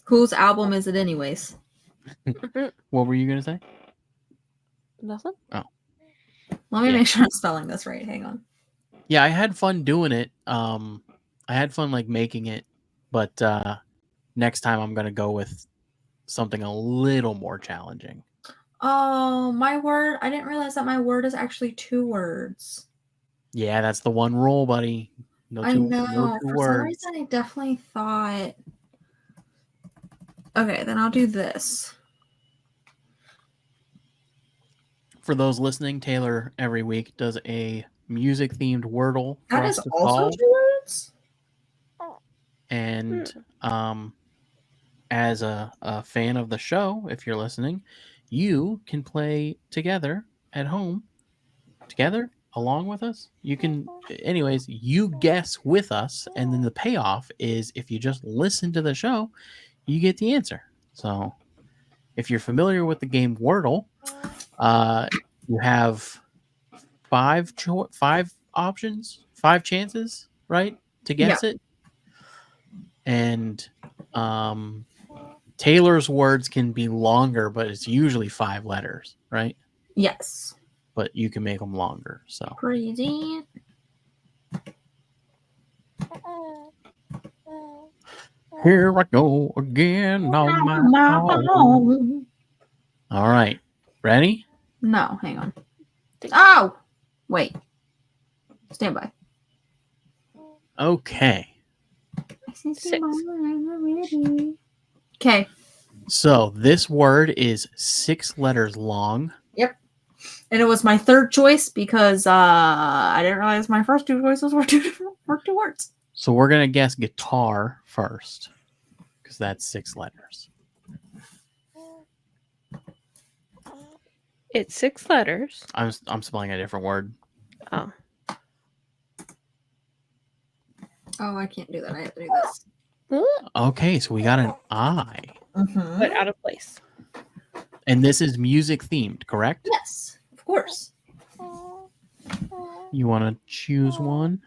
Whose album is it anyways? What were you going to say? Nothing. Oh. Let me Yeah. make sure I'm spelling this right. Hang on. Yeah, I had fun doing it. I had fun like making it, but next time I'm going to go with something a little more challenging. Oh, my word. I didn't realize that my word is actually 2 words. Yeah, that's the one rule, buddy. I know. No 2 For words. some reason, I definitely thought. Okay, then I'll do this. For those listening, Taylor every week does a music-themed Wordle for That us is to also solve. 2 words? And as a fan of the show, if you're listening, you can play together at home, together along with us. You can, anyways, you guess with us, and then the payoff is if you just listen to the show, you get the answer. So if you're familiar with the game Wordle, you have 5 options, 5 chances, right, to guess it. And Taylor's words can be longer, but it's usually 5 letters, right? Yes. But you can make them longer. So Crazy. here I go again on my own. All right, ready? No, hang on. Oh, wait. Stand by. Okay. 6. Okay. So this word is 6 letters long. Yep. And it was my 3rd choice because I didn't realize my first 2 choices were 2 words. So we're gonna guess guitar first, because that's 6 letters. It's 6 letters. I'm spelling a different word. Oh. Oh, I can't do that. I have to do this. Okay, so we got an I. Mm-hmm. But out of place. And this is music themed, correct? Yes, of course. You want to choose one?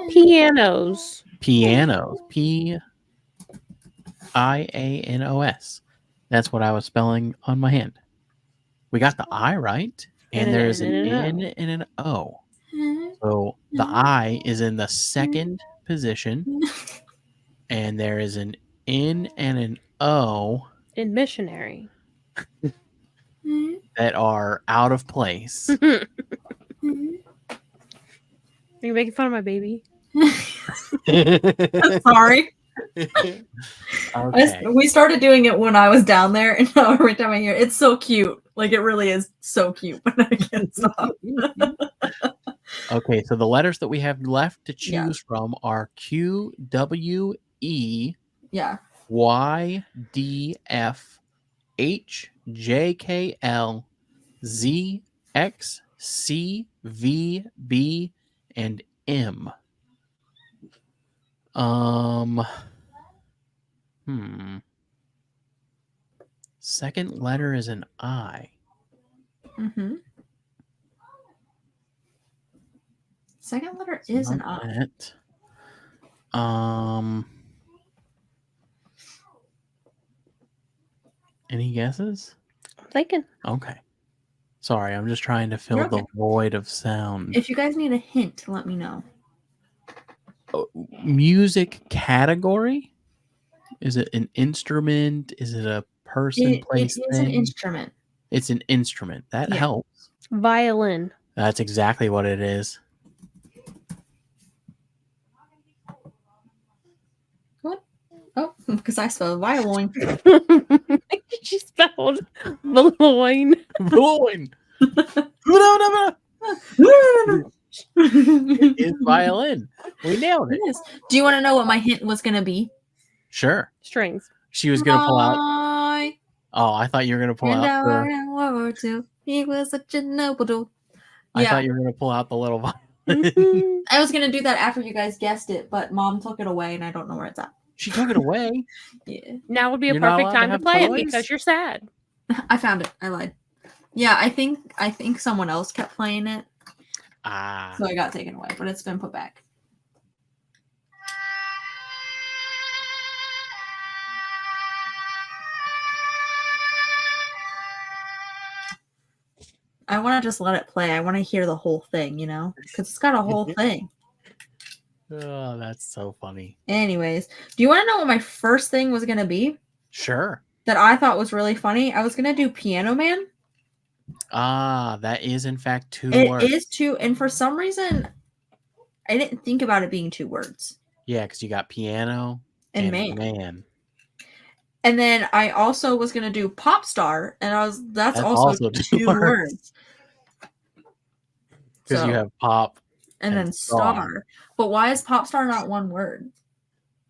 Pianos. Pianos. Pianos. That's what I was spelling on my hand. We got the I right, and And an there's an N and N and an O. So the I is in the 2nd position, and there is an N and an O In missionary. that are out of place. Are you making fun of my baby? Sorry. Okay. We started doing it when I was down there, and now every time I hear it, it's so cute. Like, it really is so cute, but I can't stop. Okay, so the letters that we have left to Yeah. choose from are Q, W, E, Yeah. Y, D, F, H, J, K, L, Z, X, C, V, B, and M. Second letter is an I. Mm-hmm. Second letter is an I. That. Any guesses? I'm thinking. Okay. Sorry, I'm just trying to fill You're the okay. void of sound. If you guys need a hint, let me know. Music category? Is it an instrument? Is it a person, place, It is thing? an instrument. It's an instrument. That Yeah. helps. Violin. That's exactly what it is. What? Oh, because I spelled violin. She spelled Bluey. Rolling. It is violin. We nailed it. It is. Do you want to know what my hint was going to be? Sure. Strings. She was going to pull out. I Oh, I thought you were going to pull and out I in World War II. He was such a noble. I Yeah, thought you were gonna pull out the little violin. Mhm. I was gonna do that after you guys guessed it, but Mom took it away, and I don't know where it's at. She took it away. Yeah, Now would be a You're not perfect allowed to time to have play it toys? because you're sad. I found it. I lied. Yeah, I think someone else kept playing it, Ah, so I got taken away, but it's been put back. I want to just let it play. I want to hear the whole thing, because it's got a whole thing. oh, that's so funny. Anyways, do you want to know what my first thing was going to be Sure. that I thought was really funny? I was going to do Piano Man. Ah, that is in fact 2 It words. is 2, and for some reason, I didn't think about it being 2 words. Yeah, because you got piano And and man. man. And then I also was going to do Pop Star, and that's also also 2 2 words. Because you So, have pop. and then Star. But why is Pop Star not 1 word?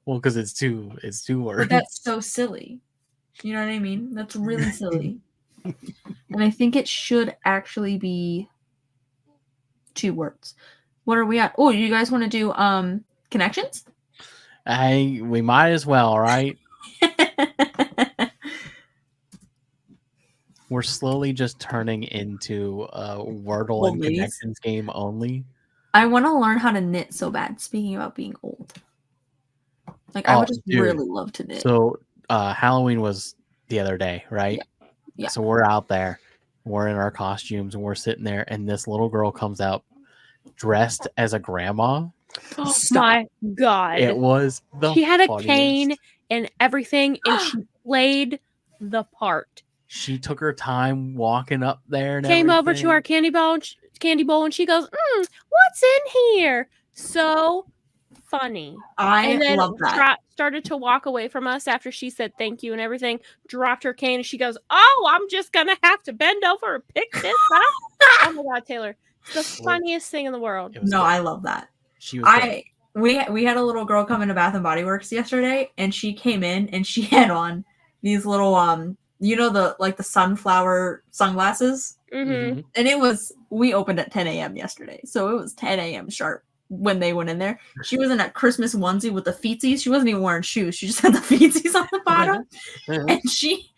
Well, because it's 2 words. But that's so silly. You know what I mean? That's really silly. And I think it should actually be 2 words. What are we at? Oh, you guys want to do connections? We might as well, right? We're slowly just turning into a Wordle Old and ladies. connections game only. I want to learn how to knit so bad. Speaking about being old. Like, I would just really love to knit. So Halloween was the other day, right? Yeah. So we're out there, we're in our costumes, and we're sitting there, and this little girl comes out dressed as a grandma. Oh Stop. my god. It was the She had a funniest. cane and everything, and she played the part. She took her time walking up there and Came over to everything. our candy bowl, and she goes, "What's in here?" So funny. I And then love that. started to walk away from us after she said thank you and everything. Dropped her cane, and she goes, "Oh, I'm just gonna have to bend over and pick this up." Oh my god, Taylor! It's the funniest thing in the world. It was No, good. I love that. She was great. We had a little girl come into Bath and Body Works yesterday, and she came in and she had on these little the sunflower sunglasses, Mm-hmm. and we opened at 10 a.m. yesterday, so it was 10 a.m. sharp when they went in there. She was in a Christmas onesie with the feetsies. She wasn't even wearing shoes. She just had the feetsies on the bottom, and she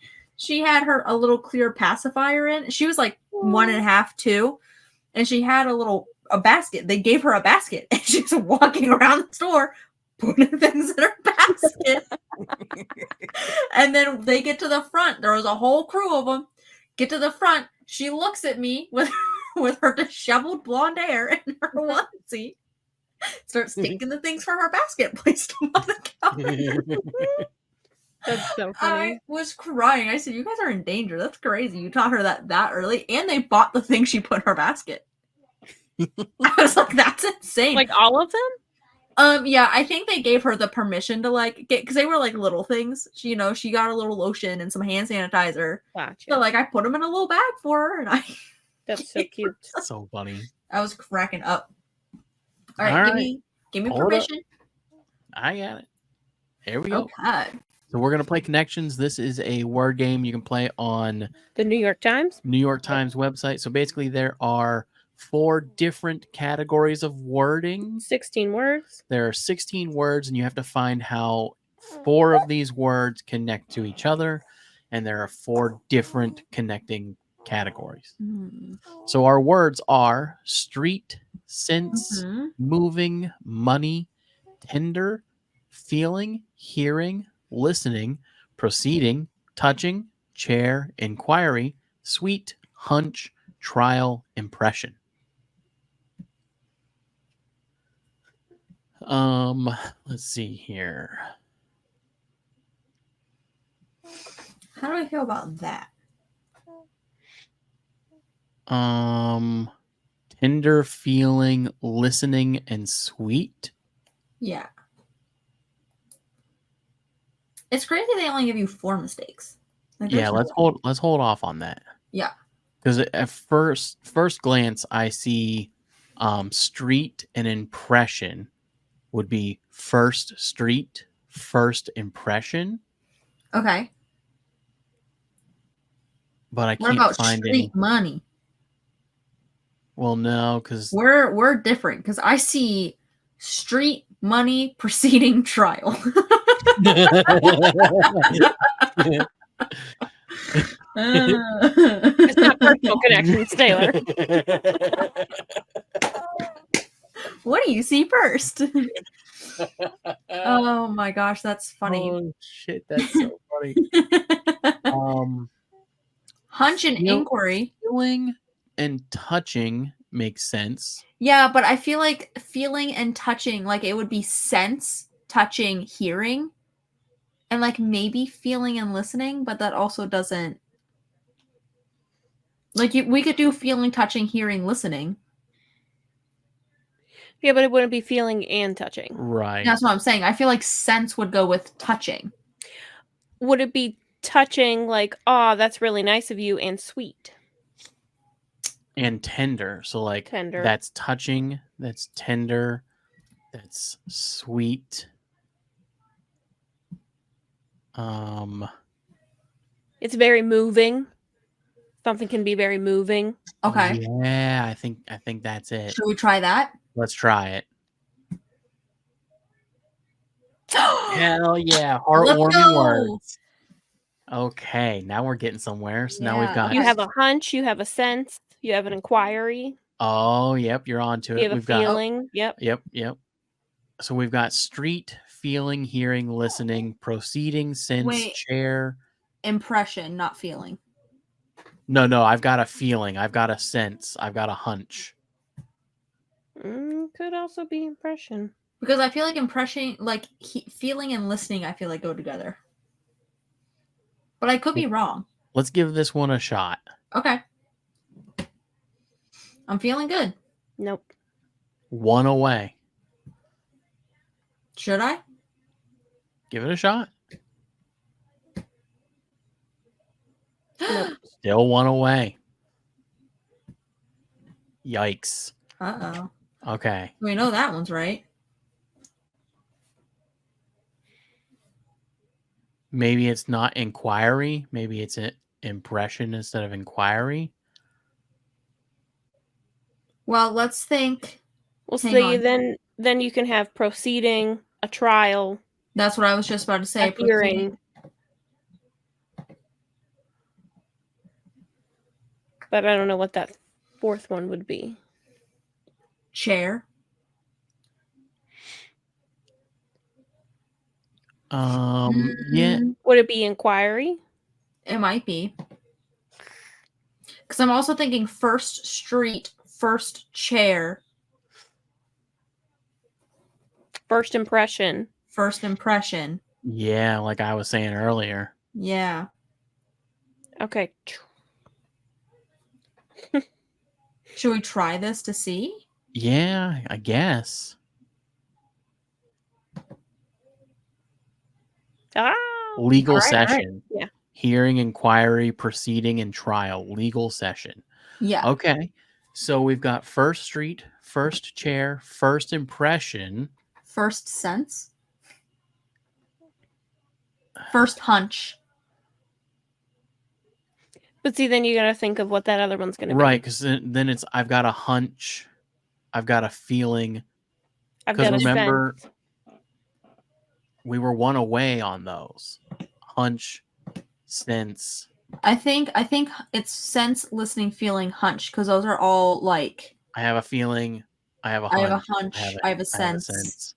had a little clear pacifier in. She was like 1.5, 2, and she had a basket. They gave her a basket, and she's walking around the store putting things in her basket. And then they get to the front. There was a whole crew of them. Get to the front. She looks at me with her disheveled blonde hair and her onesie. Starts taking the things from her basket, placed them on the counter. That's so funny. I was crying. I said, "You guys are in danger. That's crazy. You taught her that early, and they bought the thing she put in her basket." I was like, "That's insane." Like all of them? Yeah, I think they gave her the permission to get, because they were like little things. She got a little lotion and some hand sanitizer. Gotcha. So I put them in a little bag for her, and That's so cute. So funny. I was cracking up. All right, give me Hold up. permission. I got it. Here we go. Okay. So we're gonna play connections. This is a word game you can play on The New York Times? New York Times website. So basically, there are 4 different categories of wording. 16 words. There are 16 words, and you have to find how 4 of these words connect to each other. And there are 4 different connecting categories. So our words are street, sense, moving, money, tender, feeling, hearing, listening, proceeding, touching, chair, inquiry, sweet, hunch, trial, impression. Let's see here. How do I feel about that? Tender, feeling, listening, and sweet. Yeah. It's crazy they only give you 4 mistakes. Yeah, let's hold off on that. Yeah. Because at first glance, I see street and impression would be first street, first impression. Okay. but I What can't about find street any. money? Well, no, because We're different because I see street money preceding trial. It's not personal connections, Taylor. What do you see first? Oh my gosh, that's funny. Oh shit, that's so funny. Hunch and Feel- inquiry. Feeling and touching makes sense. Yeah, but I feel like feeling and touching, like it would be sense, touching, hearing, and like maybe feeling and listening, but that also doesn't. Like we could do feeling, touching, hearing, listening. Yeah, but it wouldn't be feeling and touching. Right. That's what I'm saying. I feel like sense would go with touching. Would it be touching like, oh, that's really nice of you, and sweet? And tender. So like Tender. that's touching, that's tender, that's sweet. It's very moving. Something can be very moving. Okay. Yeah, I think that's it. Should we try that? Let's try it. Hell yeah, heartwarming words. Okay, now we're getting somewhere. So now we've Yeah, got. You have a hunch, you have a sense, you have an inquiry, Oh, yep, you're on to you it. have a We've got. feeling. Yep. Yep. So we've got street, feeling, hearing, listening, proceeding, sense, Wait. chair. Impression, not feeling. No, I've got a feeling. I've got a sense. I've got a hunch. Could also be impression. Because I feel like impression, like feeling and listening, I feel like go together. But I could be wrong. Let's give this one a shot. Okay. I'm feeling good. Nope. One away. Should I? Give it a shot. Nope. Still one away. Yikes. Uh-oh. Okay. We know that one's right. Maybe it's not inquiry. Maybe it's an impression instead of inquiry. Well, let's think. We'll Hang see. on. Then you can have proceeding, a trial, That's what I was just about to say. a hearing. But I don't know what that fourth one would be. Chair. Yeah. Would it be inquiry? It might be. Because I'm also thinking first street, first chair, First impression. first impression. Yeah, like I was saying earlier. Yeah. Okay. Should we try this to see? Yeah, I guess. Legal All right. session. Yeah. Hearing, inquiry, proceeding, and trial. Legal session. Yeah. Okay. So we've got first street, first chair, first impression. First sense. First hunch. But see, then you got to think of what that other one's going to be. Right, because then it's I've got a hunch, I've got a feeling. I've Because got a remember, sense. we were one away on those. Hunch, sense. I think it's sense, listening, feeling, hunch, because those are all like I have a feeling. I have a I hunch. have a hunch. I have a sense.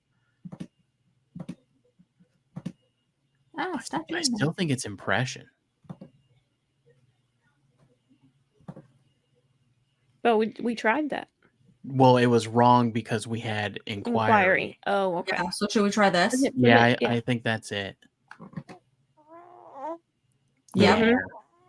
Stop I doing still that. think it's impression. But we tried that. Well, it was wrong because we had inquiry. Oh, okay. Yeah, so should we try this? Yeah, I think that's it. Yeah. Mhm.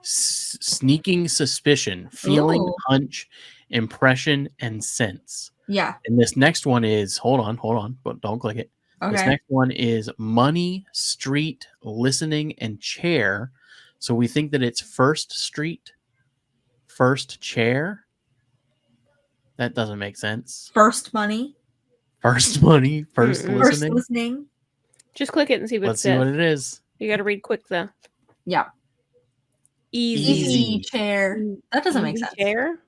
Sneaking suspicion, feeling, Ooh. hunch, impression, and sense. Yeah. And this next one is hold on, but don't click it. This Okay. next one is money, street, listening, and chair. So we think that it's first street, first chair. That doesn't make sense. First money. First money, first Mm-mm. First listening. listening. Just click it and see what Let's it see says. what it is. You got to read quick though. Yeah. Easy chair. That doesn't make Easy sense. chair.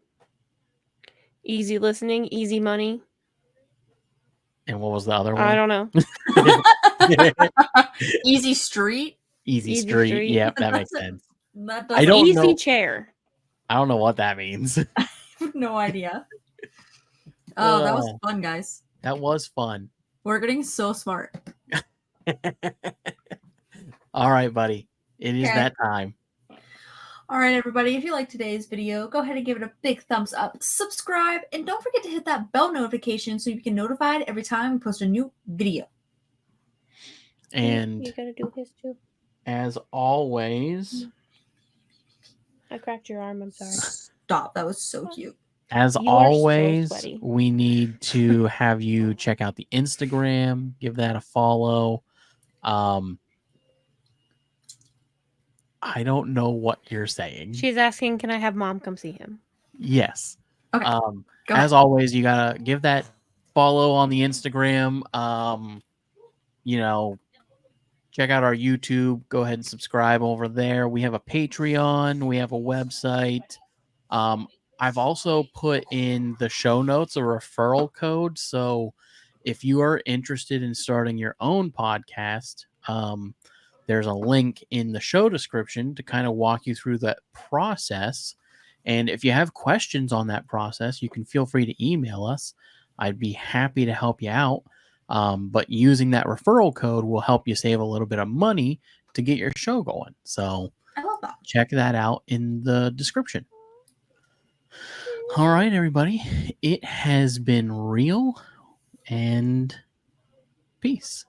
Easy listening. Easy money. And what was the other one? I don't know. Easy street. Easy Easy street. street. Yep, that makes sense. That I doesn't. don't Easy know. chair. I don't know what that means. I have no idea. Oh, that was fun, guys. That was fun. We're getting so smart. All right, buddy. It is Okay. that time. All right, everybody. If you like today's video, go ahead and give it a big thumbs up, subscribe, and don't forget to hit that bell notification so you can get notified every time we post a new video. And you gotta do his too. as always, I cracked your arm. I'm sorry. Stop. That was so cute. as You are so always, sweaty. we need to have you check out the Instagram, give that a follow. I don't know what you're saying. She's asking, can I have mom come see him? Yes. Okay. As ahead. always, you gotta give that follow on the Instagram. Check out our YouTube. Go ahead and subscribe over there. We have a Patreon. We have a website. I've also put in the show notes a referral code. So if you are interested in starting your own podcast, there's a link in the show description to kind of walk you through that process. And if you have questions on that process, you can feel free to email us. I'd be happy to help you out. But using that referral code will help you save a little bit of money to get your show going. So I love that. check that out in the description. All right, everybody. It has been real, and peace.